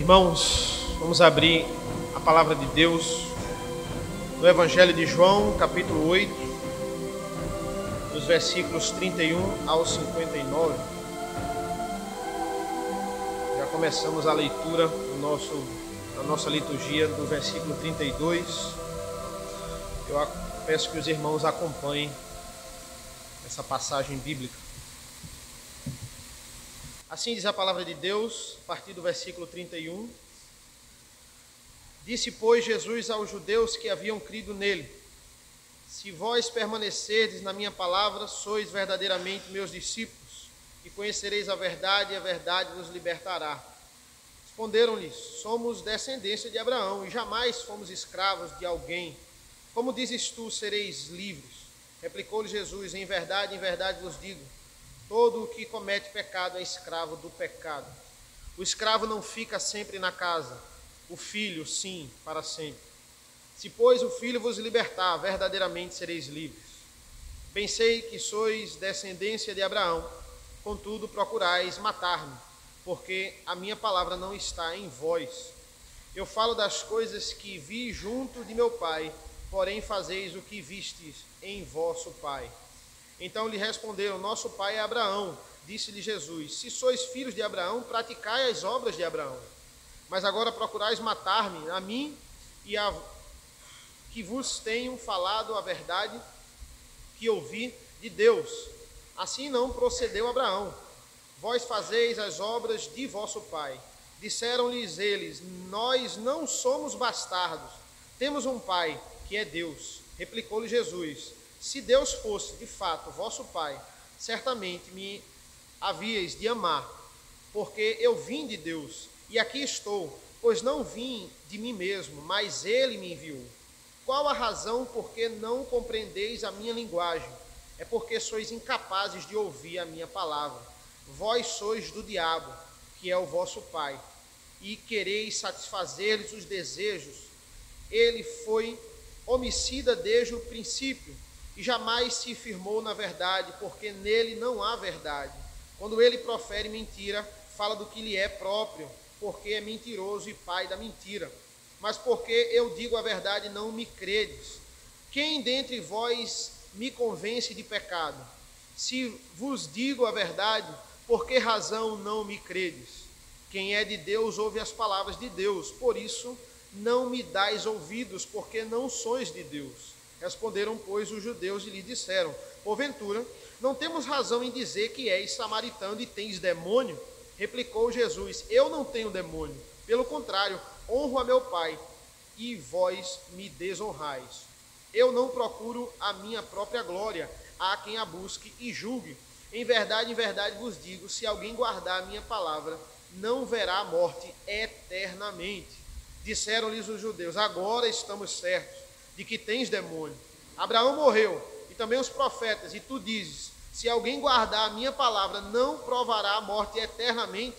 Irmãos, vamos abrir a palavra de Deus no Evangelho de João, capítulo 8, dos versículos 31 ao 59. Já começamos a leitura da nossa liturgia do versículo 32. Eu peço que os irmãos acompanhem essa passagem bíblica. Assim diz a palavra de Deus, a partir do versículo 31. Disse, pois, Jesus aos judeus que haviam crido nele: se vós permanecerdes na minha palavra, sois verdadeiramente meus discípulos, e conhecereis a verdade, e a verdade vos libertará. Responderam-lhes: somos descendência de Abraão, e jamais fomos escravos de alguém. Como dizes tu, sereis livres? Replicou-lhe Jesus: em verdade vos digo, todo o que comete pecado é escravo do pecado. O escravo não fica sempre na casa, o filho, sim, para sempre. Se, pois, o filho vos libertar, verdadeiramente sereis livres. Bem sei que sois descendência de Abraão, contudo procurais matar-me, porque a minha palavra não está em vós. Eu falo das coisas que vi junto de meu pai, porém fazeis o que vistes em vosso pai. Então lhe responderam: nosso pai é Abraão. Disse-lhe Jesus: se sois filhos de Abraão, praticai as obras de Abraão. Mas agora procurais matar-me, a mim e a que vos tenho falado a verdade que ouvi de Deus. Assim não procedeu Abraão. Vós fazeis as obras de vosso pai. Disseram-lhes eles: nós não somos bastardos, temos um pai, que é Deus. Replicou-lhe Jesus: se Deus fosse de fato vosso pai, certamente me havíeis de amar, porque eu vim de Deus, e aqui estou, pois não vim de mim mesmo, mas ele me enviou. Qual a razão por que não compreendeis a minha linguagem? É porque sois incapazes de ouvir a minha palavra. Vós sois do diabo, que é o vosso pai, e quereis satisfazer-lhes os desejos. Ele foi homicida desde o princípio, e jamais se firmou na verdade, porque nele não há verdade. Quando ele profere mentira, fala do que lhe é próprio, porque é mentiroso e pai da mentira. Mas porque eu digo a verdade, não me credes. Quem dentre vós me convence de pecado? Se vos digo a verdade, por que razão não me credes? Quem é de Deus ouve as palavras de Deus, por isso não me dais ouvidos, porque não sois de Deus. Responderam, pois, os judeus e lhe disseram: porventura, não temos razão em dizer que és samaritano e tens demônio? Replicou Jesus: eu não tenho demônio, pelo contrário, honro a meu Pai, e vós me desonrais. Eu não procuro a minha própria glória, há quem a busque e julgue. Em verdade vos digo, se alguém guardar a minha palavra, não verá a morte eternamente. Disseram-lhes os judeus: agora estamos certos de que tens demônio. Abraão morreu, e também os profetas, e tu dizes: se alguém guardar a minha palavra, não provará a morte eternamente.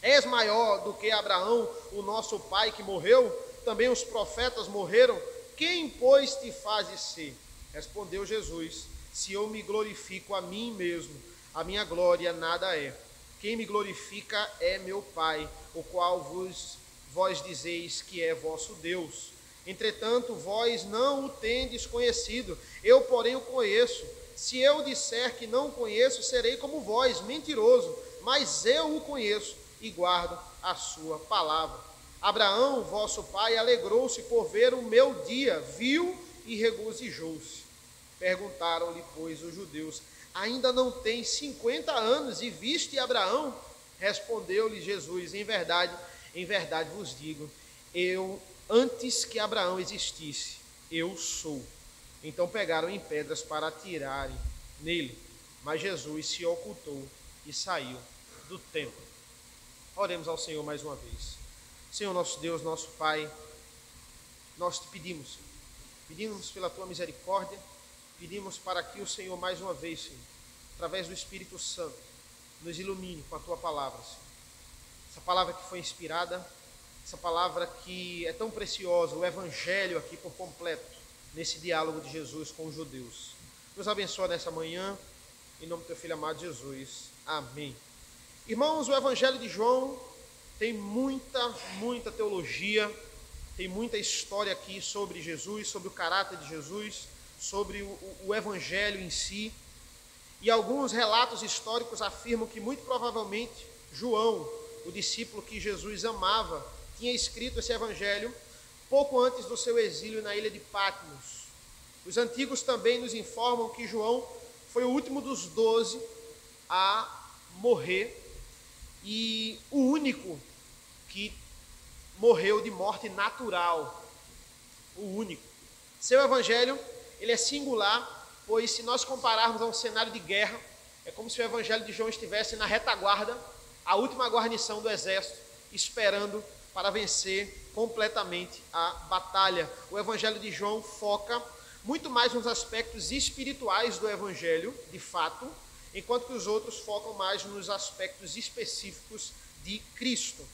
És maior do que Abraão, o nosso pai, que morreu? Também os profetas morreram? Quem, pois, te fazes ser? Respondeu Jesus: se eu me glorifico a mim mesmo, a minha glória nada é. Quem me glorifica é meu Pai, o qual vós dizeis que é vosso Deus. Entretanto, vós não o tendes conhecido, eu, porém, o conheço. Se eu disser que não o conheço, serei como vós, mentiroso, mas eu o conheço e guardo a sua palavra. Abraão, vosso pai, alegrou-se por ver o meu dia, viu e regozijou-se. Perguntaram-lhe, pois, os judeus: ainda não tens 50 anos e viste Abraão? Respondeu-lhe Jesus: em verdade vos digo, antes que Abraão existisse, eu sou. Então pegaram em pedras para atirarem nele, mas Jesus se ocultou e saiu do templo. Oremos ao Senhor mais uma vez. Senhor nosso Deus, nosso Pai, nós te pedimos pela tua misericórdia, pedimos para que o Senhor mais uma vez, Senhor, através do Espírito Santo, nos ilumine com a tua palavra, Senhor. Essa palavra que foi inspirada, essa palavra que é tão preciosa, o Evangelho aqui por completo, nesse diálogo de Jesus com os judeus. Nos abençoa nessa manhã, em nome do teu Filho amado Jesus. Amém. Irmãos, o Evangelho de João Tem muita teologia, tem muita história aqui sobre Jesus, sobre o caráter de Jesus, sobre o Evangelho em si. E alguns relatos históricos afirmam que muito provavelmente João, o discípulo que Jesus amava, tinha escrito esse Evangelho pouco antes do seu exílio na ilha de Patmos. Os antigos também nos informam que João foi o último dos 12 a morrer e o único que morreu de morte natural. O único. Seu Evangelho, ele é singular, pois se nós compararmos a um cenário de guerra, é como se o Evangelho de João estivesse na retaguarda, a última guarnição do exército, esperando para vencer completamente a batalha. O Evangelho de João foca muito mais nos aspectos espirituais do Evangelho, de fato, enquanto que os outros focam mais nos aspectos específicos de Cristo.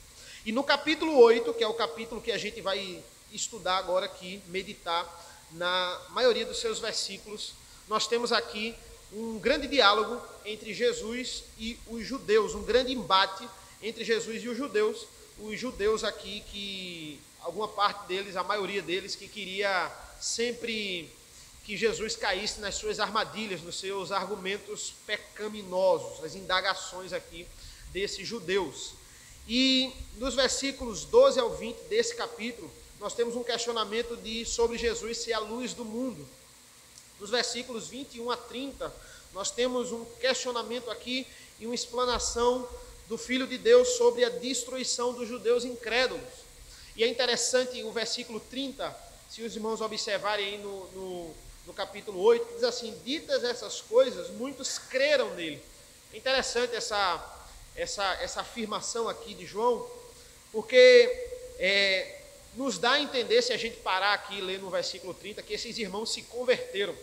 E no capítulo 8, que é o capítulo que a gente vai estudar agora aqui, meditar, na maioria dos seus versículos, nós temos aqui um grande diálogo entre Jesus e os judeus, um grande embate entre Jesus e os judeus aqui que, alguma parte deles, a maioria deles, que queria sempre que Jesus caísse nas suas armadilhas, nos seus argumentos pecaminosos, as indagações aqui desses judeus. E nos versículos 12 ao 20 desse capítulo, nós temos um questionamento sobre Jesus ser a luz do mundo. Nos versículos 21 a 30, nós temos um questionamento aqui e uma explanação do Filho de Deus sobre a destruição dos judeus incrédulos. E é interessante o versículo 30, se os irmãos observarem aí no capítulo 8, diz assim: ditas essas coisas, muitos creram nele. É interessante essa afirmação aqui de João, porque nos dá a entender, se a gente parar aqui e ler no versículo 30, que esses irmãos se converteram.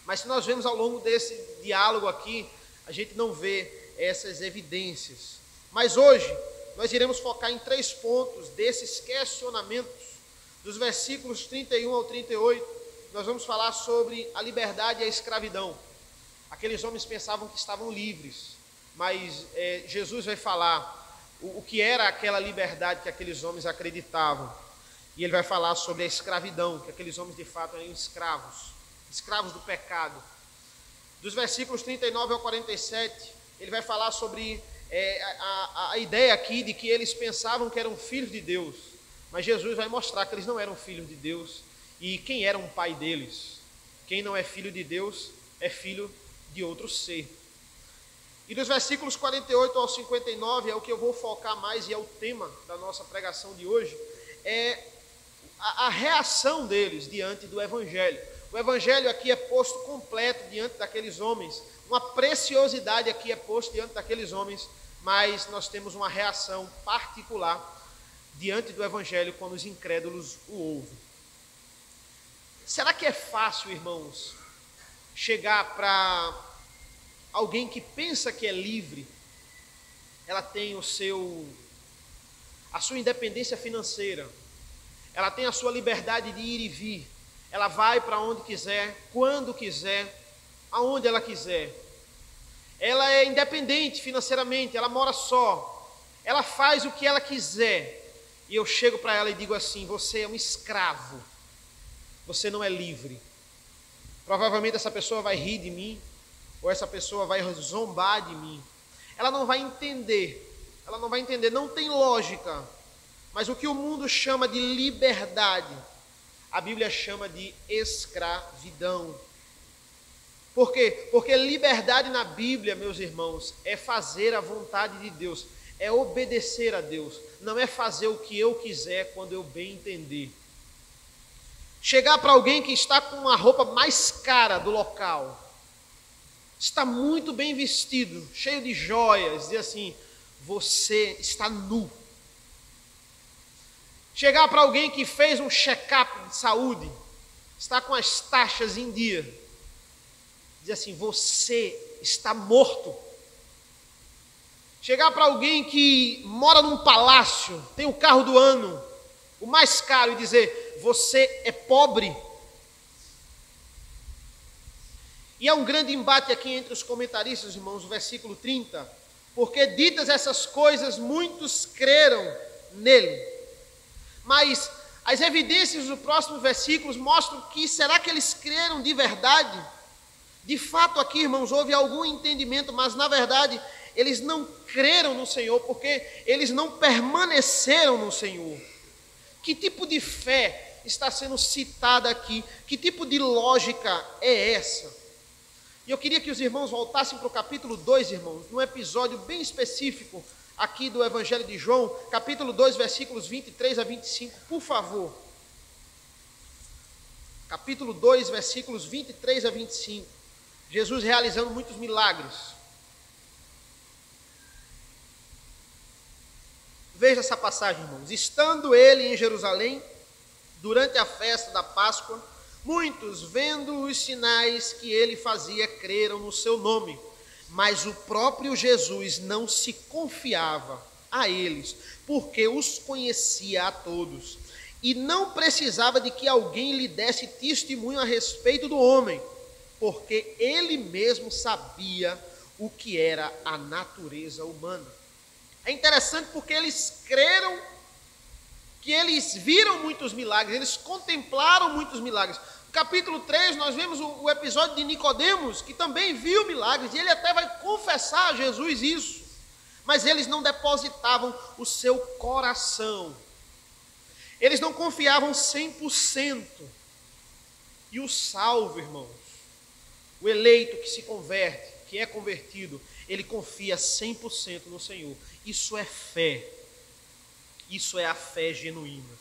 Mas se nós vemos ao longo desse diálogo aqui, a gente não vê essas evidências. Mas hoje, nós iremos focar em 3 pontos desses questionamentos. Dos versículos 31 ao 38, nós vamos falar sobre a liberdade e a escravidão. Aqueles homens pensavam que estavam livres, mas Jesus vai falar o que era aquela liberdade que aqueles homens acreditavam. E ele vai falar sobre a escravidão, que aqueles homens de fato eram escravos do pecado. Dos versículos 39 ao 47, ele vai falar sobre a ideia aqui de que eles pensavam que eram filhos de Deus, mas Jesus vai mostrar que eles não eram filhos de Deus. E quem era um pai deles? Quem não é filho de Deus é filho de outro ser. E dos versículos 48 ao 59, é o que eu vou focar mais e é o tema da nossa pregação de hoje, é a reação deles diante do Evangelho. O Evangelho aqui é posto completo diante daqueles homens, uma preciosidade aqui é posta diante daqueles homens, mas nós temos uma reação particular diante do Evangelho quando os incrédulos o ouvem. Será que é fácil, irmãos, chegar para alguém que pensa que é livre? Ela tem a sua independência financeira, ela tem a sua liberdade de ir e vir, ela vai para onde quiser, quando quiser, aonde ela quiser. Ela é independente financeiramente, ela mora só, ela faz o que ela quiser. E eu chego para ela e digo assim: você é um escravo, você não é livre. Provavelmente essa pessoa vai rir de mim, ou essa pessoa vai zombar de mim. Ela não vai entender, não tem lógica. Mas o que o mundo chama de liberdade, a Bíblia chama de escravidão. Por quê? Porque liberdade na Bíblia, meus irmãos, é fazer a vontade de Deus, é obedecer a Deus, não é fazer o que eu quiser quando eu bem entender. Chegar para alguém que está com a roupa mais cara do local, está muito bem vestido, cheio de joias, dizer assim: você está nu. Chegar para alguém que fez um check-up de saúde, está com as taxas em dia, dizer assim: você está morto. Chegar para alguém que mora num palácio, tem o carro do ano, o mais caro, e dizer: você é pobre. E há um grande embate aqui entre os comentaristas, irmãos, no versículo 30, porque ditas essas coisas, muitos creram nele. Mas as evidências dos próximos versículos mostram que, será que eles creram de verdade? De fato aqui, irmãos, houve algum entendimento, mas na verdade eles não creram no Senhor, porque eles não permaneceram no Senhor. Que tipo de fé está sendo citada aqui? Que tipo de lógica é essa? E eu queria que os irmãos voltassem para o capítulo 2, irmãos, num episódio bem específico aqui do Evangelho de João, capítulo 2, versículos 23 a 25, por favor. Capítulo 2, versículos 23 a 25. Jesus realizando muitos milagres. Veja essa passagem, irmãos. Estando ele em Jerusalém, durante a festa da Páscoa, muitos, vendo os sinais que ele fazia, creram no seu nome. Mas o próprio Jesus não se confiava a eles, porque os conhecia a todos. E não precisava de que alguém lhe desse testemunho a respeito do homem, porque ele mesmo sabia o que era a natureza humana. É interessante porque eles creram, que eles viram muitos milagres, eles contemplaram muitos milagres. No capítulo 3 nós vemos o episódio de Nicodemos, que também viu milagres, e ele até vai confessar a Jesus isso. Mas eles não depositavam o seu coração. Eles não confiavam 100%. E o salvo, irmãos, o eleito que se converte, que é convertido, ele confia 100% no Senhor. Isso é fé. Isso é a fé genuína.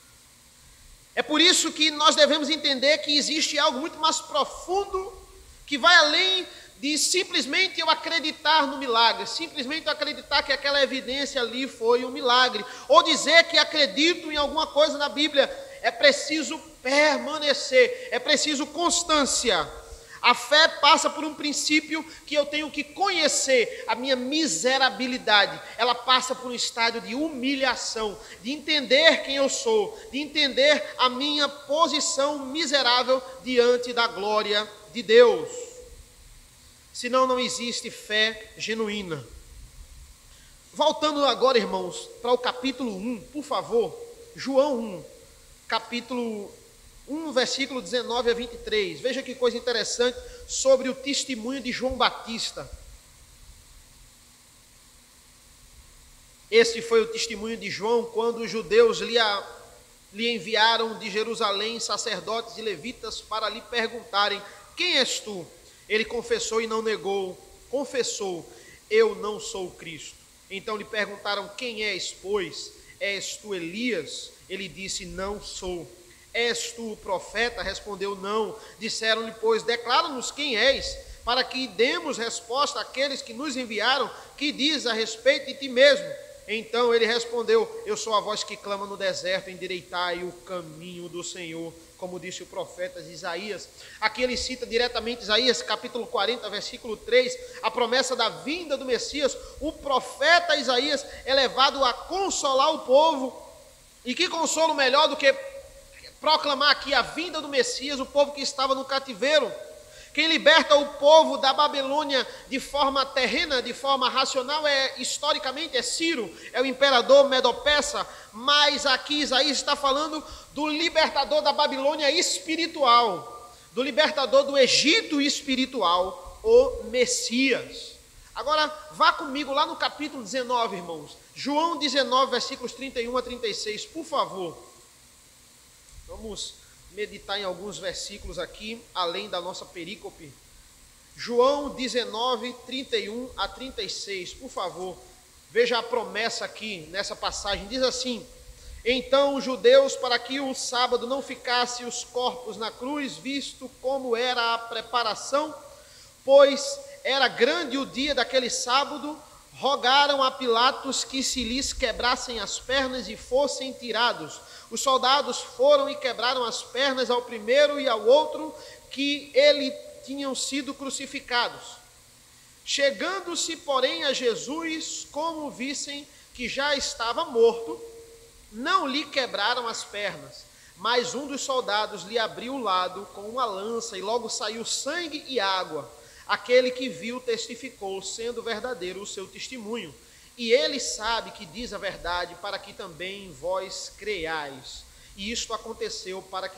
É por isso que nós devemos entender que existe algo muito mais profundo, que vai além de simplesmente eu acreditar no milagre, simplesmente eu acreditar que aquela evidência ali foi um milagre, ou dizer que acredito em alguma coisa na Bíblia. É preciso permanecer, é preciso constância. A fé passa por um princípio que eu tenho que conhecer a minha miserabilidade. Ela passa por um estágio de humilhação, de entender quem eu sou, de entender a minha posição miserável diante da glória de Deus. Senão não existe fé genuína. Voltando agora, irmãos, para o capítulo 1, por favor. João 1, capítulo 1, versículo 19 a 23. Veja que coisa interessante sobre o testemunho de João Batista. Esse foi o testemunho de João quando os judeus lhe enviaram de Jerusalém sacerdotes e levitas para lhe perguntarem: quem és tu? Ele confessou e não negou. Confessou: eu não sou o Cristo. Então lhe perguntaram: quem és, pois? És tu Elias? Ele disse: não sou. És tu o profeta? Respondeu: não. Disseram-lhe, pois, declara-nos quem és, para que demos resposta àqueles que nos enviaram. Que diz a respeito de ti mesmo? Então ele respondeu: eu sou a voz que clama no deserto, endireitai o caminho do Senhor, como disse o profeta Isaías. Aqui ele cita diretamente Isaías, capítulo 40, versículo 3, a promessa da vinda do Messias. O profeta Isaías é levado a consolar o povo. E que consolo melhor do que proclamar aqui a vinda do Messias, o povo que estava no cativeiro. Quem liberta o povo da Babilônia de forma terrena, de forma racional, historicamente é Ciro, é o imperador Medo-Persa, mas aqui Isaías está falando do libertador da Babilônia espiritual, do libertador do Egito espiritual, o Messias. Agora, vá comigo lá no capítulo 19, irmãos. João 19, versículos 31 a 36, por favor. Vamos meditar em alguns versículos aqui, além da nossa perícope. João 19, 31 a 36, por favor. Veja a promessa aqui, nessa passagem. Diz assim: então os judeus, para que o sábado não ficasse os corpos na cruz, visto como era a preparação, pois era grande o dia daquele sábado, rogaram a Pilatos que se lhes quebrassem as pernas e fossem tirados. Os soldados foram e quebraram as pernas ao primeiro e ao outro que ele tinham sido crucificados. Chegando-se, porém, a Jesus, como vissem que já estava morto, não lhe quebraram as pernas, mas um dos soldados lhe abriu o lado com uma lança e logo saiu sangue e água. Aquele que viu testificou, sendo verdadeiro o seu testemunho. E ele sabe que diz a verdade, para que também vós creiais. E isto aconteceu para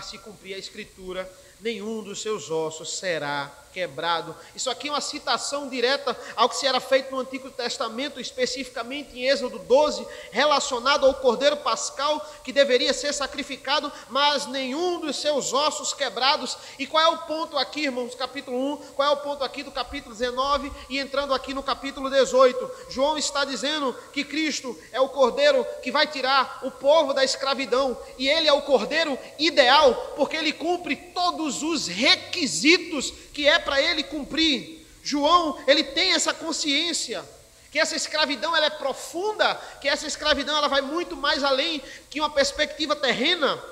se cumprir a Escritura: nenhum dos seus ossos será quebrado. Isso aqui é uma citação direta ao que se era feito no Antigo Testamento, especificamente em Êxodo 12, relacionado ao Cordeiro Pascal, que deveria ser sacrificado, mas nenhum dos seus ossos quebrados. E qual é o ponto aqui, irmãos, capítulo 1, qual é o ponto aqui do capítulo 19 e entrando aqui no capítulo 18? João está dizendo que Cristo é o Cordeiro que vai tirar o povo da escravidão, e ele é o Cordeiro ideal, porque ele cumpre todos os requisitos que é para ele cumprir. João, ele tem essa consciência que essa escravidão ela é profunda, que essa escravidão ela vai muito mais além que uma perspectiva terrena.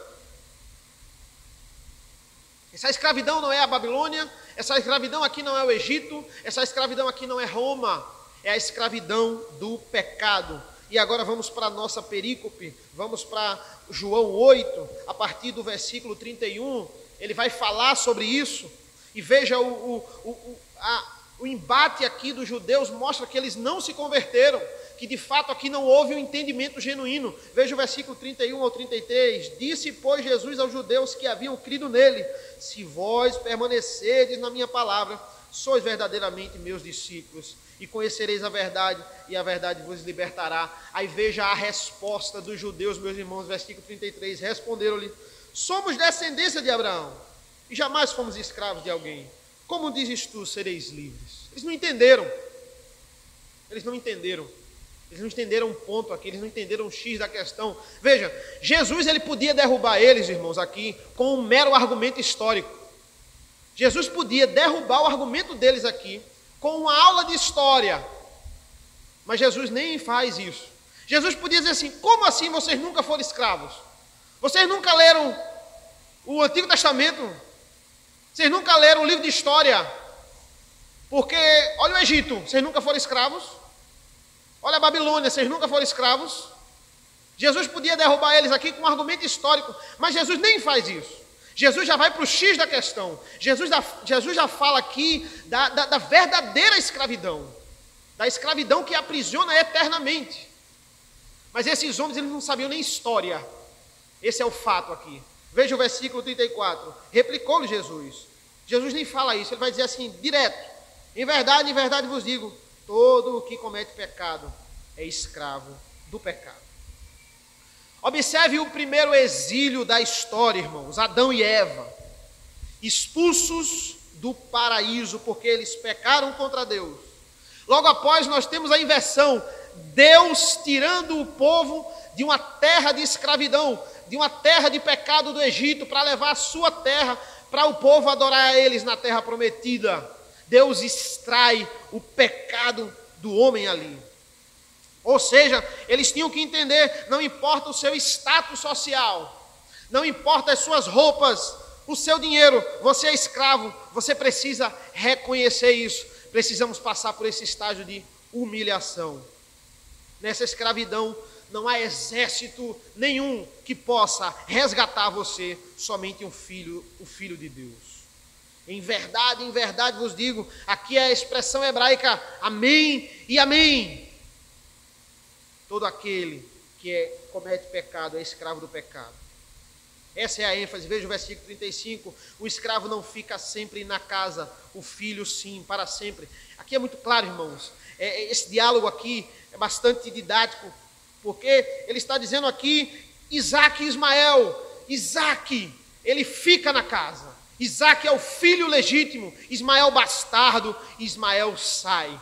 Essa escravidão não é a Babilônia, essa escravidão aqui não é o Egito, essa escravidão aqui não é Roma, é a escravidão do pecado. E agora vamos para a nossa perícope, vamos para João 8, a partir do versículo 31, ele vai falar sobre isso. E veja, o embate aqui dos judeus mostra que eles não se converteram, que de fato aqui não houve um entendimento genuíno. Veja o versículo 31 ao 33. Disse, pois, Jesus aos judeus que haviam crido nele: se vós permanecerdes na minha palavra, sois verdadeiramente meus discípulos, e conhecereis a verdade, e a verdade vos libertará. Aí veja a resposta dos judeus, meus irmãos, versículo 33. Responderam-lhe: somos descendência de Abraão, e jamais fomos escravos de alguém. Como dizes tu, sereis livres? Eles não entenderam. Eles não entenderam. Eles não entenderam um ponto aqui, eles não entenderam um X da questão. Veja, Jesus ele podia derrubar eles, irmãos, aqui, com um mero argumento histórico. Jesus podia derrubar o argumento deles aqui, com uma aula de história. Mas Jesus nem faz isso. Jesus podia dizer assim: como assim vocês nunca foram escravos? Vocês nunca leram o Antigo Testamento? Vocês nunca leram o livro de história? Porque, olha o Egito, vocês nunca foram escravos? Olha a Babilônia, vocês nunca foram escravos? Jesus podia derrubar eles aqui com um argumento histórico, mas Jesus nem faz isso. Jesus já vai para o X da questão. Jesus já fala aqui da verdadeira escravidão, da escravidão que aprisiona eternamente. Mas esses homens eles não sabiam nem história. Esse é o fato aqui. Veja o versículo 34. Replicou-lhe Jesus. Jesus nem fala isso, ele vai dizer assim, direto: em verdade vos digo, todo o que comete pecado é escravo do pecado. Observe o primeiro exílio da história, irmãos. Adão e Eva, expulsos do paraíso porque eles pecaram contra Deus. Logo após nós temos a inversão, Deus tirando o povo de uma terra de escravidão, de uma terra de pecado do Egito, para levar a sua terra, para o povo adorar a eles na terra prometida. Deus extrai o pecado do homem ali. Ou seja, eles tinham que entender, não importa o seu status social, não importa as suas roupas, o seu dinheiro, você é escravo, você precisa reconhecer isso. Precisamos passar por esse estágio de humilhação. Nessa escravidão não há exército nenhum que possa resgatar você, somente o Filho de Deus. Em verdade vos digo, aqui é a expressão hebraica, amém e amém. Todo aquele que comete pecado é escravo do pecado. Essa é a ênfase. Veja o versículo 35. O escravo não fica sempre na casa, o filho sim, para sempre. Aqui é muito claro, irmãos. Esse diálogo aqui é bastante didático, porque ele está dizendo aqui, Isaac e Ismael. Isaac, ele fica na casa. Isaac é o filho legítimo, Ismael bastardo, Ismael sai.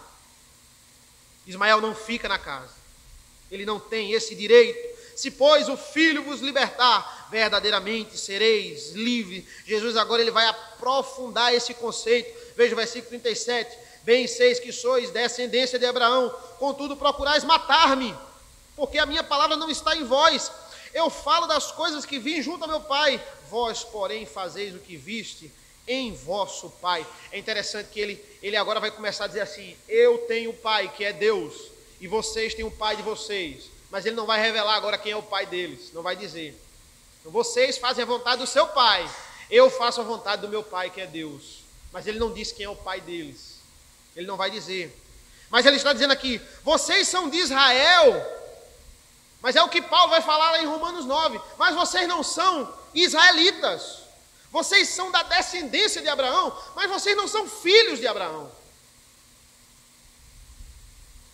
Ismael não fica na casa. Ele não tem esse direito. Se, pois, o Filho vos libertar, verdadeiramente sereis livres. Jesus agora ele vai aprofundar esse conceito. Veja o versículo 37. Bem seis que sois descendência de Abraão, contudo procurais matar-me, porque a minha palavra não está em vós. Eu falo das coisas que vi junto a meu Pai, vós, porém, fazeis o que viste em vosso Pai. É interessante que ele agora vai começar a dizer assim: eu tenho o Pai, que é Deus, e vocês têm o Pai de vocês. Mas ele não vai revelar agora quem é o Pai deles, não vai dizer. Então, vocês fazem a vontade do seu Pai, eu faço a vontade do meu Pai, que é Deus. Mas ele não diz quem é o pai deles. Ele não vai dizer. Mas ele está dizendo aqui, vocês são de Israel. Mas é o que Paulo vai falar lá em Romanos 9. Mas vocês não são israelitas. Vocês são da descendência de Abraão, mas vocês não são filhos de Abraão.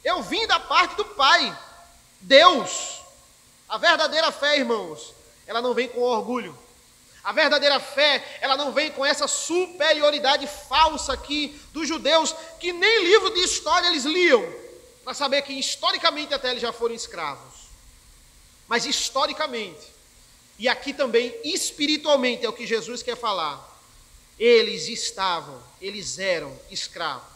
Eu vim da parte do Pai, Deus. A verdadeira fé, irmãos, ela não vem com orgulho. A verdadeira fé, ela não vem com essa superioridade falsa aqui dos judeus, que nem livro de história eles liam, para saber que historicamente até eles já foram escravos. Mas historicamente, e aqui também espiritualmente, é o que Jesus quer falar, eles eram escravos.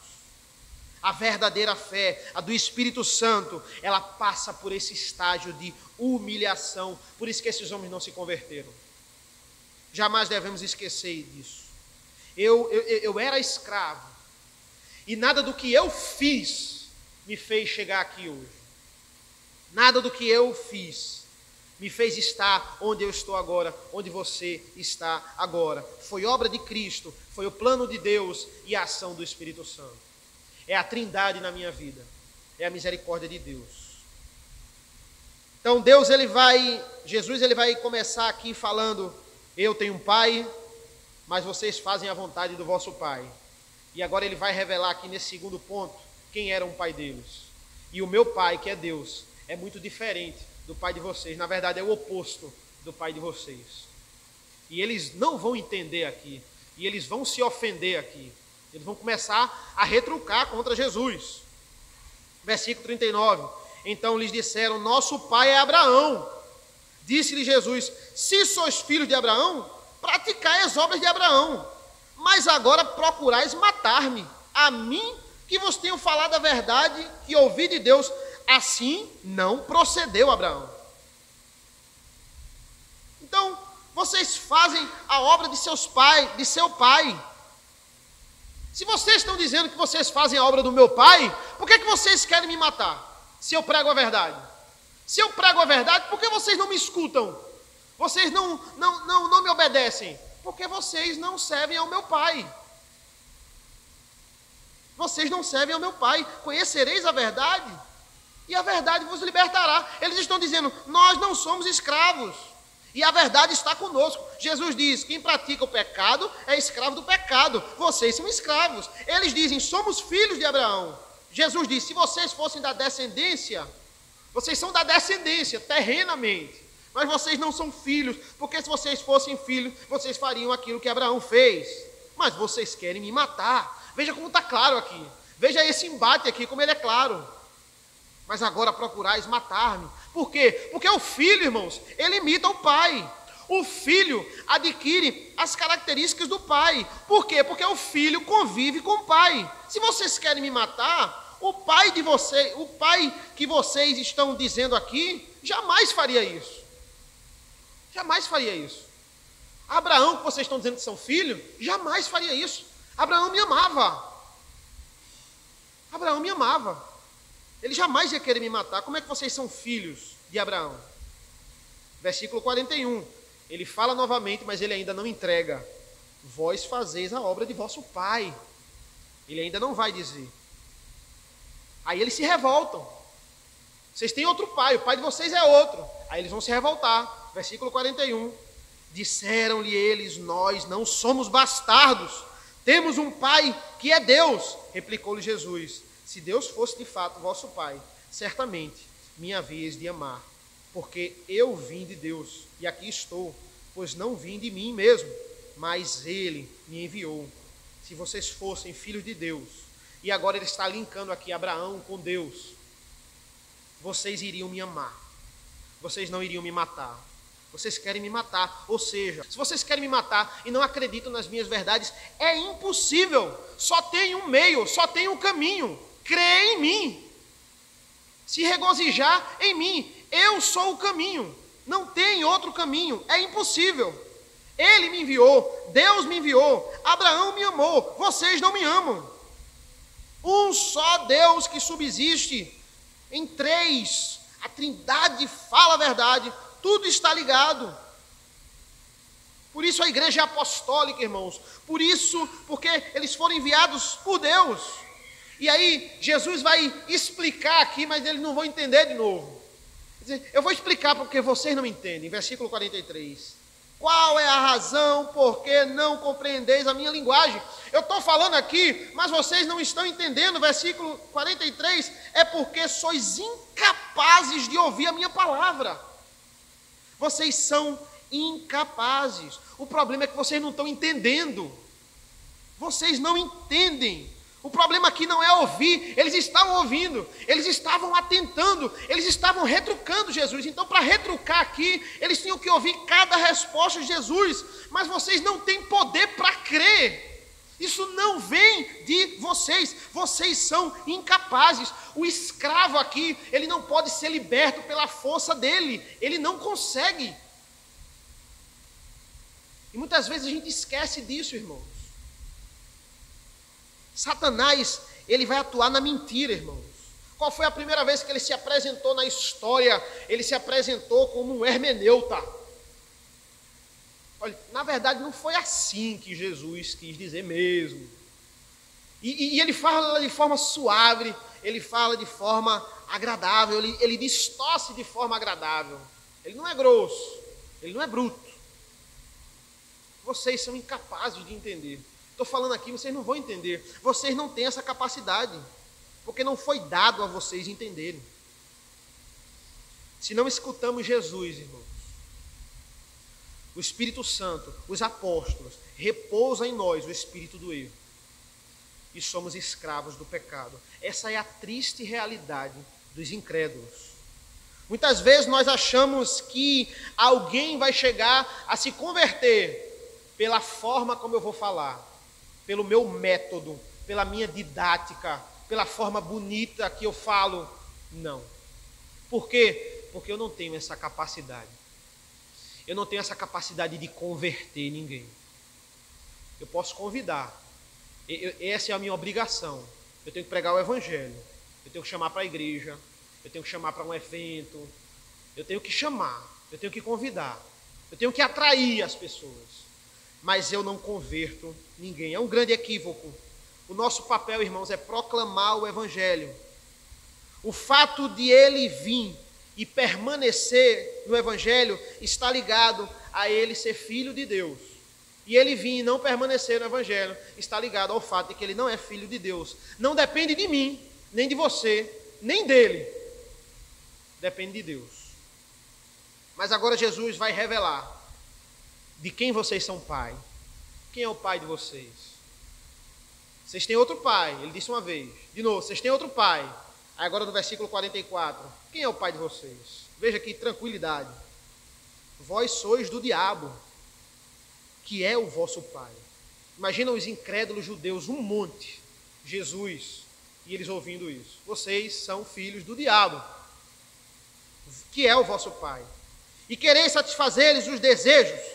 A verdadeira fé, a do Espírito Santo, ela passa por esse estágio de humilhação. Por isso que esses homens não se converteram. Jamais devemos esquecer disso. Eu era escravo. E nada do que eu fiz me fez chegar aqui hoje. Nada do que eu fiz me fez estar onde eu estou agora, onde você está agora. Foi obra de Cristo, foi o plano de Deus e a ação do Espírito Santo. É a trindade na minha vida, é a misericórdia de Deus. Então Jesus ele vai começar aqui falando, eu tenho um pai, mas vocês fazem a vontade do vosso pai. E agora ele vai revelar aqui nesse segundo ponto, quem era um pai deles. E o meu pai, que é Deus, é muito diferente do pai de vocês. Na verdade, é o oposto do pai de vocês. E eles não vão entender aqui. E eles vão se ofender aqui. Eles vão começar a retrucar contra Jesus. Versículo 39. Então lhes disseram, nosso pai é Abraão. Disse-lhe Jesus, se sois filhos de Abraão, praticai as obras de Abraão. Mas agora procurais matar-me, a mim que vos tenho falado a verdade, que ouvi de Deus. Assim não procedeu Abraão. Então, vocês fazem a obra de seu pai. Se vocês estão dizendo que vocês fazem a obra do meu pai, por que vocês querem me matar? Se eu prego a verdade. Se eu prego a verdade, por que vocês não me escutam? Vocês não me obedecem? Porque vocês não servem ao meu pai. Vocês não servem ao meu pai. Conhecereis a verdade, e a verdade vos libertará. Eles estão dizendo, nós não somos escravos, e a verdade está conosco. Jesus diz, quem pratica o pecado é escravo do pecado. Vocês são escravos. Eles dizem, somos filhos de Abraão. Jesus diz, se vocês fossem da descendência, vocês são da descendência, terrenamente, mas vocês não são filhos, porque se vocês fossem filhos, vocês fariam aquilo que Abraão fez. Mas vocês querem me matar. Veja como está claro aqui. Veja esse embate aqui, como ele é claro. Mas agora procurais matar-me. Por quê? Porque o filho, irmãos, ele imita o pai. O filho adquire as características do pai. Por quê? Porque o filho convive com o pai. Se vocês querem me matar, o pai que vocês estão dizendo aqui, jamais faria isso. Jamais faria isso. Abraão, que vocês estão dizendo que são filhos, jamais faria isso. Abraão me amava. Abraão me amava. Ele jamais ia querer me matar. Como é que vocês são filhos de Abraão? Versículo 41. Ele fala novamente, mas ele ainda não entrega. Vós fazeis a obra de vosso pai. Ele ainda não vai dizer. Aí eles se revoltam. Vocês têm outro pai, o pai de vocês é outro. Aí eles vão se revoltar. Versículo 41. Disseram-lhe eles, nós não somos bastardos. Temos um pai que é Deus. Replicou-lhe Jesus. Se Deus fosse de fato vosso pai, certamente me havíeis de amar, porque eu vim de Deus, e aqui estou, pois não vim de mim mesmo, mas ele me enviou. Se vocês fossem filhos de Deus, e agora ele está linkando aqui Abraão com Deus, vocês iriam me amar, vocês não iriam me matar. Vocês querem me matar, ou seja, se vocês querem me matar e não acreditam nas minhas verdades, é impossível, só tem um meio, só tem um caminho. Crer em mim, se regozijar em mim. Eu sou o caminho, não tem outro caminho, é impossível. Ele me enviou, Deus me enviou, Abraão me amou, vocês não me amam. Um só Deus que subsiste em três, a trindade fala a verdade, tudo está ligado. Por isso a igreja é apostólica, irmãos. Por isso, porque eles foram enviados por Deus. E aí, Jesus vai explicar aqui, mas eles não vão entender de novo. Eu vou explicar porque vocês não entendem. Versículo 43. Qual é a razão por que não compreendeis a minha linguagem? Eu estou falando aqui, mas vocês não estão entendendo. Versículo 43. É porque sois incapazes de ouvir a minha palavra. Vocês são incapazes. O problema é que vocês não estão entendendo. Vocês não entendem. O problema aqui não é ouvir, eles estavam ouvindo, eles estavam atentando, eles estavam retrucando Jesus. Então, para retrucar aqui, eles tinham que ouvir cada resposta de Jesus. Mas vocês não têm poder para crer. Isso não vem de vocês. Vocês são incapazes. O escravo aqui, ele não pode ser liberto pela força dele. Ele não consegue. E muitas vezes a gente esquece disso, irmãos. Satanás, ele vai atuar na mentira, irmãos. Qual foi a primeira vez que ele se apresentou na história? Ele se apresentou como um hermeneuta. Olha, na verdade não foi assim que Jesus quis dizer mesmo. E ele fala de forma suave, ele fala de forma agradável, ele distorce de forma agradável. Ele não é grosso, ele não é bruto. Vocês são incapazes de entender. Estou falando aqui, vocês não vão entender. Vocês não têm essa capacidade, porque não foi dado a vocês entenderem. Se não escutamos Jesus, irmãos, o Espírito Santo, os apóstolos, repousa em nós o espírito do erro. E somos escravos do pecado. Essa é a triste realidade dos incrédulos. Muitas vezes nós achamos que alguém vai chegar a se converter pela forma como eu vou falar, pelo meu método, pela minha didática, pela forma bonita que eu falo. Não. Por quê? Porque eu não tenho essa capacidade. Eu não tenho essa capacidade de converter ninguém. Eu posso convidar. Essa é a minha obrigação. Eu tenho que pregar o evangelho. Eu tenho que chamar para a igreja. Eu tenho que chamar para um evento. Eu tenho que chamar. Eu tenho que convidar. Eu tenho que atrair as pessoas. Mas eu não converto ninguém. É um grande equívoco. O nosso papel, irmãos, é proclamar o evangelho. O fato de ele vir e permanecer no evangelho está ligado a ele ser filho de Deus. E ele vir e não permanecer no evangelho está ligado ao fato de que ele não é filho de Deus. Não depende de mim, nem de você, nem dele. Depende de Deus. Mas agora Jesus vai revelar de quem vocês são pai. Quem é o pai de vocês? Vocês têm outro pai, ele disse uma vez. De novo, vocês têm outro pai. Aí agora no versículo 44, quem é o pai de vocês? Veja que tranquilidade. Vós sois do diabo, que é o vosso pai. Imagina os incrédulos judeus, um monte, Jesus, e eles ouvindo isso. Vocês são filhos do diabo, que é o vosso pai. E quereis satisfazer-lhes os desejos.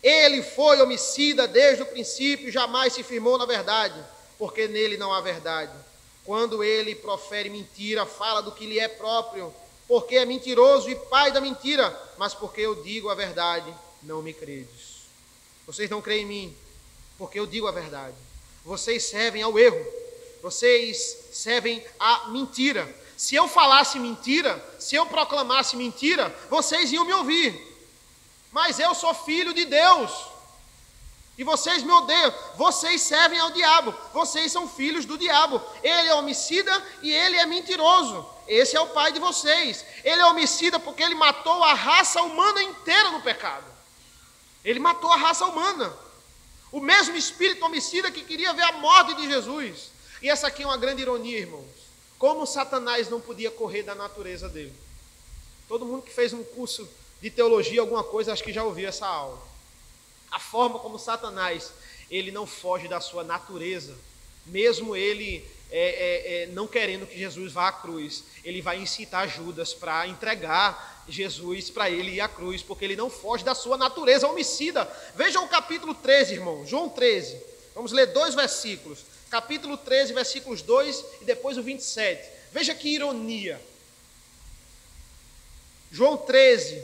Ele foi homicida desde o princípio, jamais se firmou na verdade, porque nele não há verdade. Quando ele profere mentira, fala do que lhe é próprio, porque é mentiroso e pai da mentira, mas porque eu digo a verdade, não me credes. Vocês não creem em mim, porque eu digo a verdade. Vocês servem ao erro, vocês servem à mentira. Se eu falasse mentira, se eu proclamasse mentira, vocês iam me ouvir. Mas eu sou filho de Deus. E vocês me odeiam. Vocês servem ao diabo. Vocês são filhos do diabo. Ele é homicida e ele é mentiroso. Esse é o pai de vocês. Ele é homicida porque ele matou a raça humana inteira no pecado. Ele matou a raça humana. O mesmo espírito homicida que queria ver a morte de Jesus. E essa aqui é uma grande ironia, irmãos. Como Satanás não podia correr da natureza dele. Todo mundo que fez um curso de teologia, alguma coisa, acho que já ouviu essa aula. A forma como Satanás, ele não foge da sua natureza, mesmo ele não querendo que Jesus vá à cruz, ele vai incitar Judas para entregar Jesus para ele ir à cruz, porque ele não foge da sua natureza homicida. Vejam o capítulo 13, irmão, João 13, vamos ler 2 versículos, capítulo 13, versículos 2 e depois o 27, veja que ironia. João 13,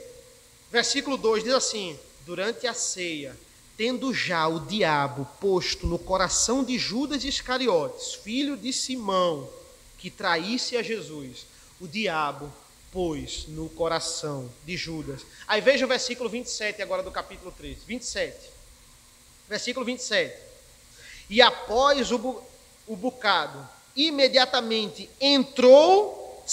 versículo 2 diz assim: durante a ceia, tendo já o diabo posto no coração de Judas Iscariotes, filho de Simão, que traísse a Jesus, o diabo pôs no coração de Judas. Aí veja o versículo 27 agora do capítulo 13. 27. Versículo 27. E após o bocado, imediatamente entrou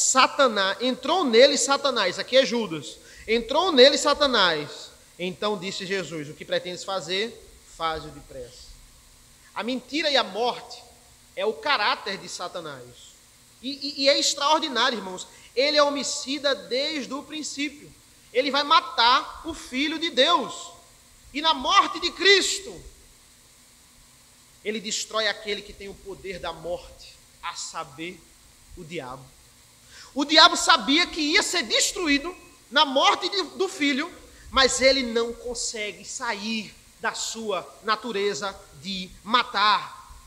nele Satanás. Aqui é Judas. Entrou nele Satanás. Então disse Jesus: o que pretendes fazer, faz-o depressa. A mentira e a morte é o caráter de Satanás. E é extraordinário, irmãos. Ele é homicida desde o princípio. Ele vai matar o Filho de Deus. E na morte de Cristo, ele destrói aquele que tem o poder da morte, a saber, o diabo. O diabo sabia que ia ser destruído na morte do Filho, mas ele não consegue sair da sua natureza de matar.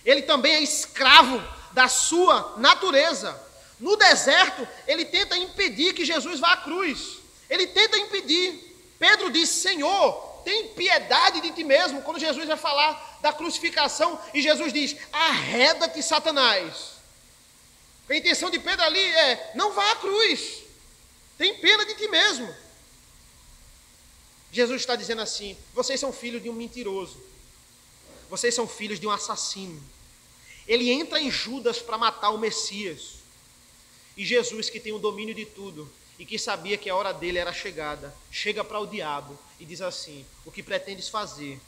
Ele também é escravo da sua natureza. No deserto, ele tenta impedir que Jesus vá à cruz. Ele tenta impedir. Pedro diz: Senhor, tem piedade de ti mesmo. Quando Jesus vai falar da crucificação, e Jesus diz: arreda-te, Satanás. A intenção de Pedro ali é: não vá à cruz. Tem pena de ti mesmo. Jesus está dizendo assim: vocês são filhos de um mentiroso. Vocês são filhos de um assassino. Ele entra em Judas para matar o Messias. E Jesus, que tem o domínio de tudo e que sabia que a hora dele era chegada, chega para o diabo e diz assim: o que pretendes fazer,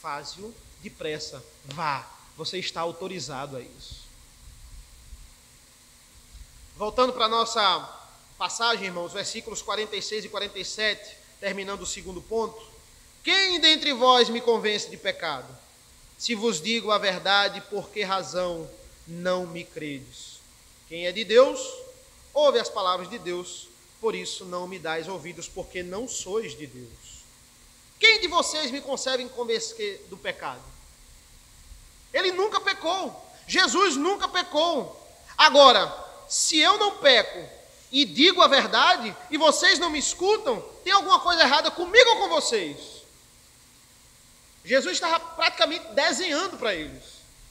faze-o depressa. Vá, você está autorizado a isso. Voltando para a nossa passagem, irmãos, versículos 46 e 47, terminando o segundo ponto. Quem dentre vós me convence de pecado? Se vos digo a verdade, por que razão não me credes? Quem é de Deus, ouve as palavras de Deus, por isso não me dais ouvidos, porque não sois de Deus. Quem de vocês me consegue convencer do pecado? Ele nunca pecou. Jesus nunca pecou. Agora, se eu não peco e digo a verdade, e vocês não me escutam, tem alguma coisa errada comigo ou com vocês? Jesus estava praticamente desenhando para eles,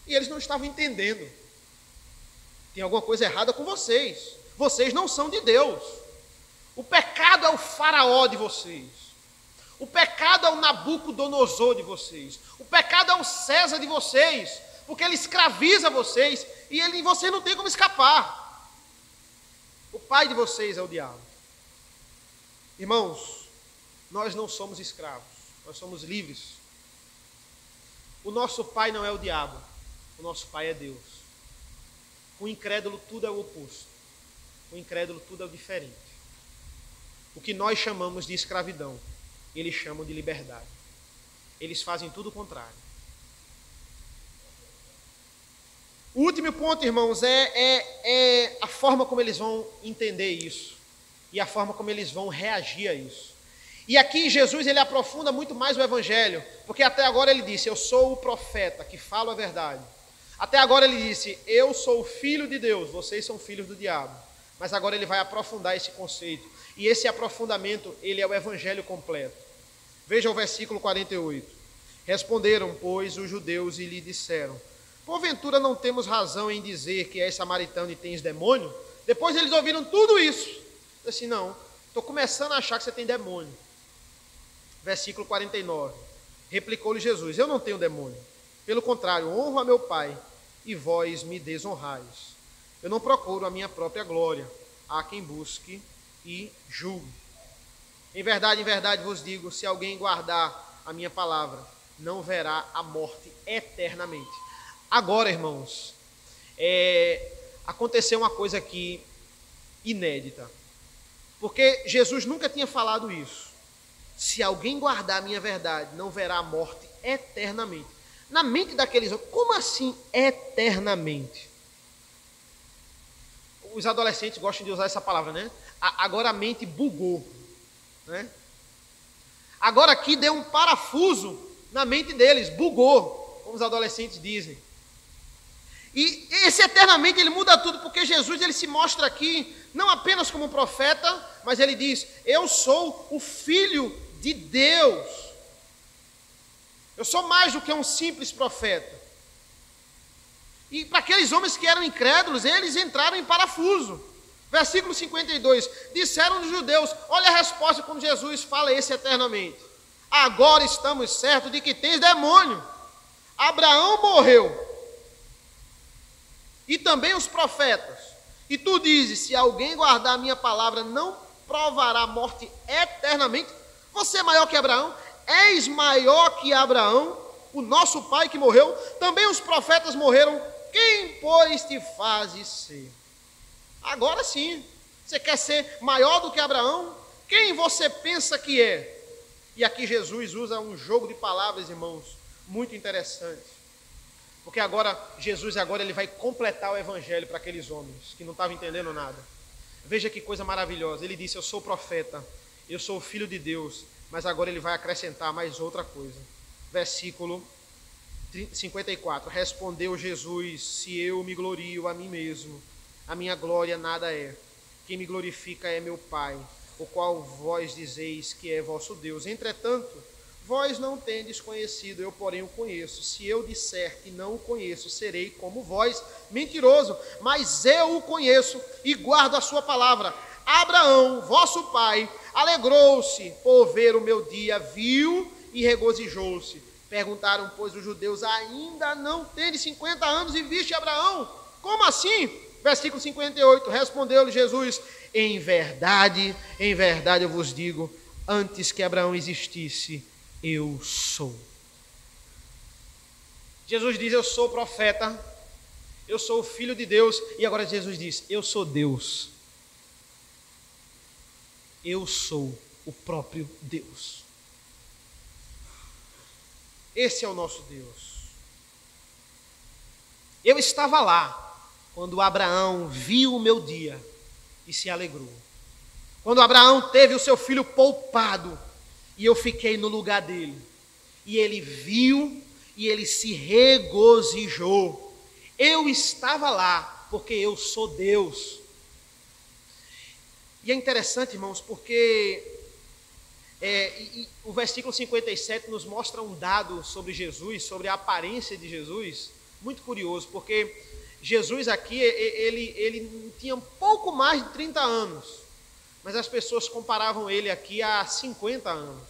e eles não estavam entendendo. Tem alguma coisa errada com vocês. Vocês não são de Deus. O pecado é o faraó de vocês. O pecado é o Nabucodonosor de vocês. O pecado é o César de vocês, porque ele escraviza vocês e você não tem como escapar. O pai de vocês é o diabo. Irmãos, nós não somos escravos, nós somos livres. O nosso pai não é o diabo, o nosso pai é Deus. Com o incrédulo tudo é o oposto. Com o incrédulo tudo é o diferente. O que nós chamamos de escravidão, eles chamam de liberdade. Eles fazem tudo o contrário. O último ponto, irmãos, é a forma como eles vão entender isso. E a forma como eles vão reagir a isso. E aqui Jesus ele aprofunda muito mais o evangelho, porque até agora ele disse: eu sou o profeta que falo a verdade. Até agora ele disse: eu sou o filho de Deus, vocês são filhos do diabo. Mas agora ele vai aprofundar esse conceito. E esse aprofundamento, ele é o evangelho completo. Veja o versículo 48. Responderam, pois, os judeus e lhe disseram: porventura não temos razão em dizer que és samaritano e tens demônio? Depois eles ouviram tudo isso. Assim, não, estou começando a achar que você tem demônio. Versículo 49. Replicou-lhe Jesus: eu não tenho demônio. Pelo contrário, honro a meu Pai, e vós me desonrais. Eu não procuro a minha própria glória. Há quem busque e julgue. Em verdade vos digo, se alguém guardar a minha palavra, não verá a morte eternamente. Agora, irmãos, aconteceu uma coisa aqui inédita. Porque Jesus nunca tinha falado isso. Se alguém guardar a minha verdade, não verá a morte eternamente. Na mente daqueles homens, como assim eternamente? Os adolescentes gostam de usar essa palavra, né? Agora a mente bugou, né? Agora aqui deu um parafuso na mente deles, bugou, como os adolescentes dizem. E esse eternamente ele muda tudo, porque Jesus ele se mostra aqui não apenas como um profeta, mas ele diz: eu sou o filho de Deus. Eu sou mais do que um simples profeta. E para aqueles homens que eram incrédulos, eles entraram em parafuso. Versículo 52, disseram os judeus, olha a resposta quando Jesus fala esse eternamente. Agora estamos certos de que tens demônio. Abraão morreu, e também os profetas. E tu dizes, se alguém guardar a minha palavra, não provará morte eternamente. Você é maior que Abraão? És maior que Abraão, o nosso pai que morreu? Também os profetas morreram. Quem, pois, te fazes ser? Agora sim, você quer ser maior do que Abraão? Quem você pensa que é? E aqui Jesus usa um jogo de palavras, irmãos, muito interessante. Porque Jesus ele vai completar o evangelho para aqueles homens que não estavam entendendo nada. Veja que coisa maravilhosa. Ele disse, eu sou profeta, eu sou o filho de Deus, mas agora ele vai acrescentar mais outra coisa. Versículo 54. Respondeu Jesus, se eu me glorio a mim mesmo, a minha glória nada é. Quem me glorifica é meu Pai, o qual vós dizeis que é vosso Deus. Entretanto, vós não tendes conhecido, eu porém o conheço. Se eu disser que não o conheço, serei como vós, mentiroso. Mas eu o conheço e guardo a sua palavra. Abraão, vosso pai, alegrou-se por ver o meu dia, viu e regozijou-se. Perguntaram, pois, os judeus, ainda não tendes 50 anos e viste Abraão? Como assim? Versículo 58, respondeu-lhe Jesus, em verdade eu vos digo, antes que Abraão existisse, eu sou. Jesus diz, eu sou profeta, eu sou o filho de Deus, e agora Jesus diz, eu sou Deus. Eu sou o próprio Deus. Esse é o nosso Deus. Eu estava lá quando Abraão viu o meu dia e se alegrou. Quando Abraão teve o seu filho poupado e eu fiquei no lugar dele. E ele viu e ele se regozijou. Eu estava lá porque eu sou Deus. E é interessante, irmãos, porque o versículo 57 nos mostra um dado sobre Jesus, sobre a aparência de Jesus, muito curioso, porque Jesus aqui, ele tinha um pouco mais de 30 anos, mas as pessoas comparavam ele aqui a 50 anos.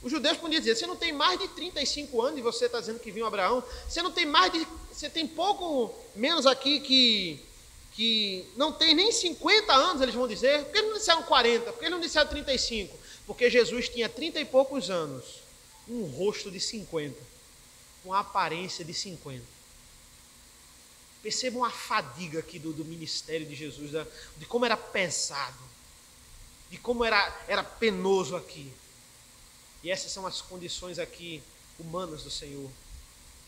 Os judeus podiam dizer, você não tem mais de 35 anos e você está dizendo que viu Abraão, você tem pouco menos aqui que não tem nem 50 anos, eles vão dizer. Por que eles não disseram 40? Por que eles não disseram 35? Porque Jesus tinha 30 e poucos anos, um rosto de 50, com a aparência de 50. Percebam a fadiga aqui do ministério de Jesus, de como era pesado, de como era penoso aqui. E essas são as condições aqui humanas do Senhor.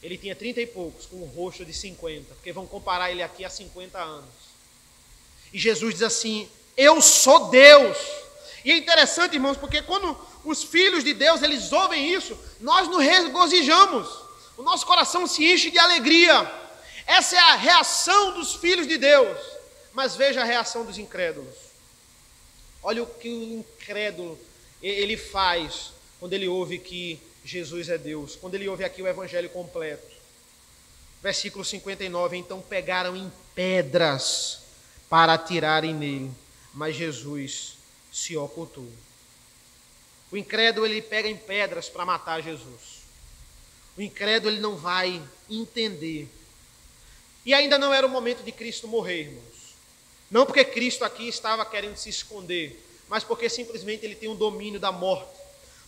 Ele tinha 30 e poucos, com um rosto de 50, porque vão comparar ele aqui a 50 anos. E Jesus diz assim, eu sou Deus. E é interessante, irmãos, porque quando os filhos de Deus, eles ouvem isso, nós nos regozijamos, o nosso coração se enche de alegria. Essa é a reação dos filhos de Deus. Mas veja a reação dos incrédulos. Olha o que o incrédulo ele faz quando ele ouve que Jesus é Deus, quando ele ouve aqui o evangelho completo. Versículo 59, então pegaram em pedras para atirarem nele, mas Jesus se ocultou. O incrédulo ele pega em pedras para matar Jesus. O incrédulo ele não vai entender. E ainda não era o momento de Cristo morrer, irmãos. Não porque Cristo aqui estava querendo se esconder, mas porque simplesmente ele tem um domínio da morte.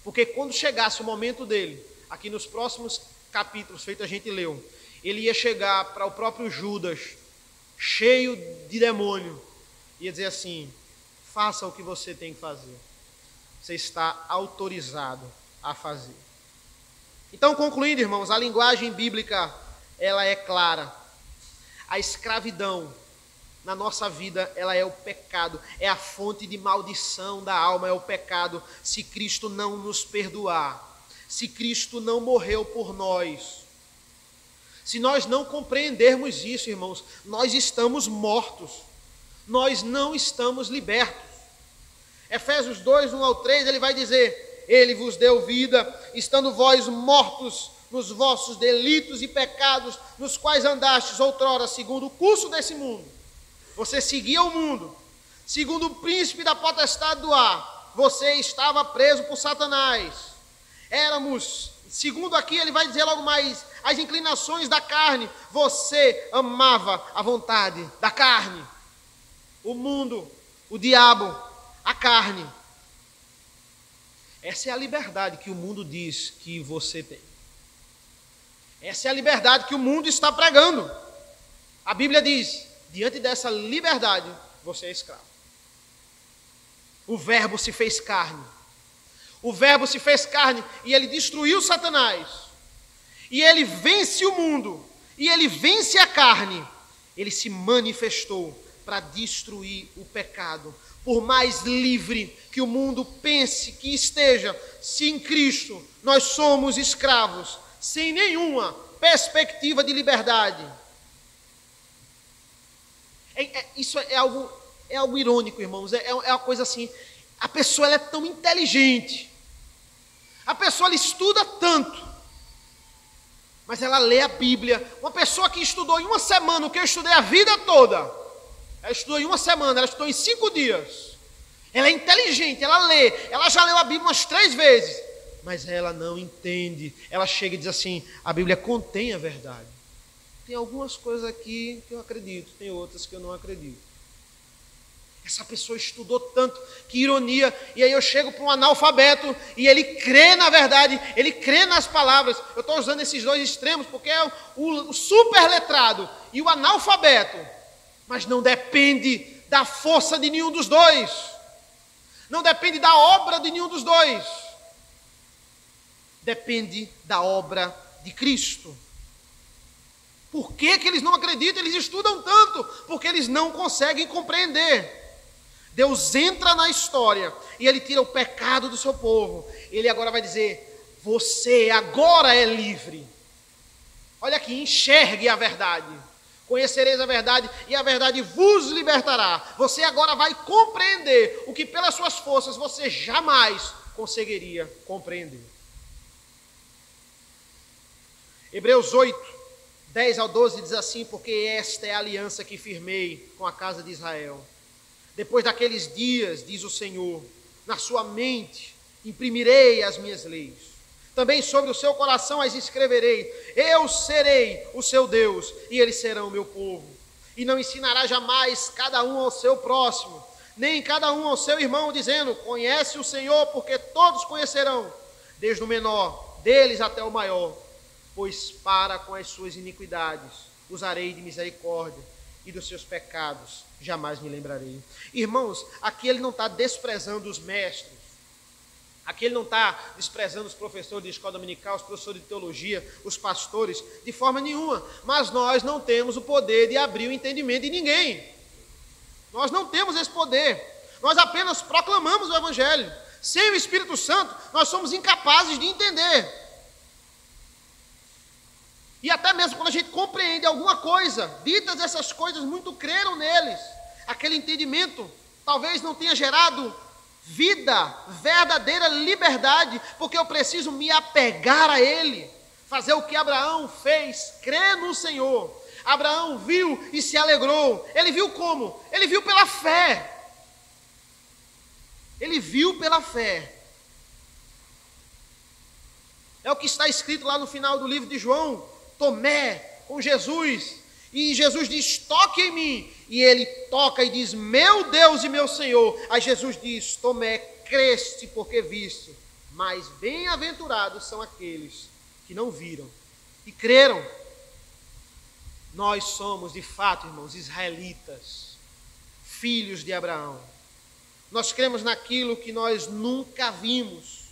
Porque quando chegasse o momento dele, aqui nos próximos capítulos, feito a gente leu, ele ia chegar para o próprio Judas, cheio de demônio, e ia dizer assim, faça o que você tem que fazer. Você está autorizado a fazer. Então, concluindo, irmãos, a linguagem bíblica, ela é clara. A escravidão na nossa vida, ela é o pecado, é a fonte de maldição da alma, é o pecado. Se Cristo não nos perdoar, se Cristo não morreu por nós, se nós não compreendermos isso, irmãos, nós estamos mortos, nós não estamos libertos. Efésios 2, 1 ao 3, ele vai dizer, ele vos deu vida, estando vós mortos nos vossos delitos e pecados, nos quais andastes outrora segundo o curso desse mundo. Você seguia o mundo, segundo o príncipe da potestade do ar. Você estava preso por Satanás. Éramos, segundo aqui ele vai dizer logo mais, as inclinações da carne. Você amava a vontade da carne, o mundo, o diabo, a carne. Essa é a liberdade que o mundo diz que você tem. Essa é a liberdade que o mundo está pregando. A Bíblia diz, diante dessa liberdade, você é escravo. O Verbo se fez carne. O Verbo se fez carne e ele destruiu Satanás. E ele vence o mundo. E ele vence a carne. Ele se manifestou para destruir o pecado. Por mais livre que o mundo pense que esteja, se em Cristo nós somos escravos, sem nenhuma perspectiva de liberdade. Isso é algo irônico, irmãos. É uma coisa assim. A pessoa ela é tão inteligente. A pessoa ela estuda tanto. Mas ela lê a Bíblia. Uma pessoa que estudou em uma semana o que eu estudei a vida toda. Ela estudou em uma semana, ela estudou em 5 dias. Ela é inteligente, ela lê. Ela já leu a Bíblia umas 3 vezes. Mas ela não entende. Ela chega e diz assim, a Bíblia contém a verdade. Tem algumas coisas aqui que eu acredito, tem outras que eu não acredito. Essa pessoa estudou tanto, que ironia. E aí eu chego para um analfabeto e ele crê na verdade, ele crê nas palavras. Eu estou usando esses dois extremos porque é o super letrado e o analfabeto. Mas não depende da força de nenhum dos dois. Não depende da obra de nenhum dos dois. Depende da obra de Cristo. Por que eles não acreditam? Eles estudam tanto, porque eles não conseguem compreender. Deus entra na história e ele tira o pecado do seu povo. Ele agora vai dizer, você agora é livre. Olha aqui, enxergue a verdade. Conhecereis a verdade e a verdade vos libertará. Você agora vai compreender o que pelas suas forças você jamais conseguiria compreender. Hebreus 8, 10 ao 12 diz assim, porque esta é a aliança que firmei com a casa de Israel. Depois daqueles dias, diz o Senhor, na sua mente imprimirei as minhas leis. Também sobre o seu coração as escreverei. Eu serei o seu Deus e eles serão o meu povo. E não ensinará jamais cada um ao seu próximo, nem cada um ao seu irmão, dizendo, conhece o Senhor, porque todos conhecerão, desde o menor deles até o maior. Pois para com as suas iniquidades usarei de misericórdia e dos seus pecados jamais me lembrarei. Irmãos, aqui ele não está desprezando os mestres. Aqui ele não está desprezando os professores de escola dominical, os professores de teologia, os pastores, de forma nenhuma. Mas nós não temos o poder de abrir o entendimento de ninguém. Nós não temos esse poder. Nós apenas proclamamos o Evangelho. Sem o Espírito Santo, nós somos incapazes de entender. E até mesmo quando a gente compreende alguma coisa, ditas essas coisas, muito creram neles. Aquele entendimento talvez não tenha gerado vida, verdadeira liberdade, porque eu preciso me apegar a Ele. Fazer o que Abraão fez, crer no Senhor. Abraão viu e se alegrou. Ele viu como? Ele viu pela fé. Ele viu pela fé. É o que está escrito lá no final do livro de João. Tomé com Jesus, e Jesus diz, toque em mim, e ele toca e diz, meu Deus e meu Senhor. Aí Jesus diz, Tomé, creste porque viste, mas bem-aventurados são aqueles que não viram e creram. Nós somos, de fato, irmãos, israelitas, filhos de Abraão. Nós cremos naquilo que nós nunca vimos,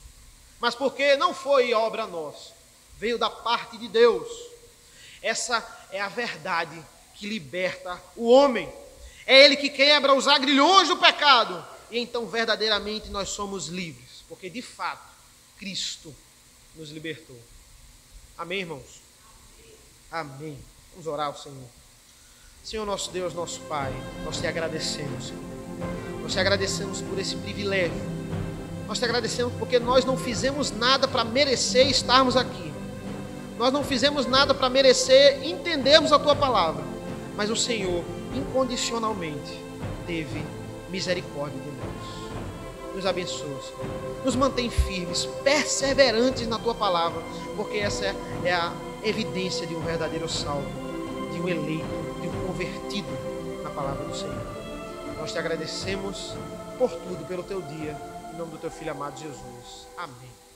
mas porque não foi obra nossa, veio da parte de Deus. Essa é a verdade que liberta o homem. É Ele que quebra os agrilhões do pecado. E então verdadeiramente nós somos livres. Porque de fato, Cristo nos libertou. Amém, irmãos? Amém. Vamos orar ao Senhor. Senhor nosso Deus, nosso Pai, nós te agradecemos, Senhor. Nós te agradecemos por esse privilégio Nós te agradecemos porque nós não fizemos nada para merecer estarmos aqui. Nós não fizemos nada para merecer entendermos a tua palavra. Mas o Senhor, incondicionalmente, teve misericórdia de nós. Nos abençoa, Senhor. Nos mantém firmes, perseverantes na tua palavra, porque essa é a evidência de um verdadeiro salvo, de um eleito, de um convertido na palavra do Senhor. Nós te agradecemos por tudo, pelo teu dia, em nome do teu Filho amado Jesus. Amém.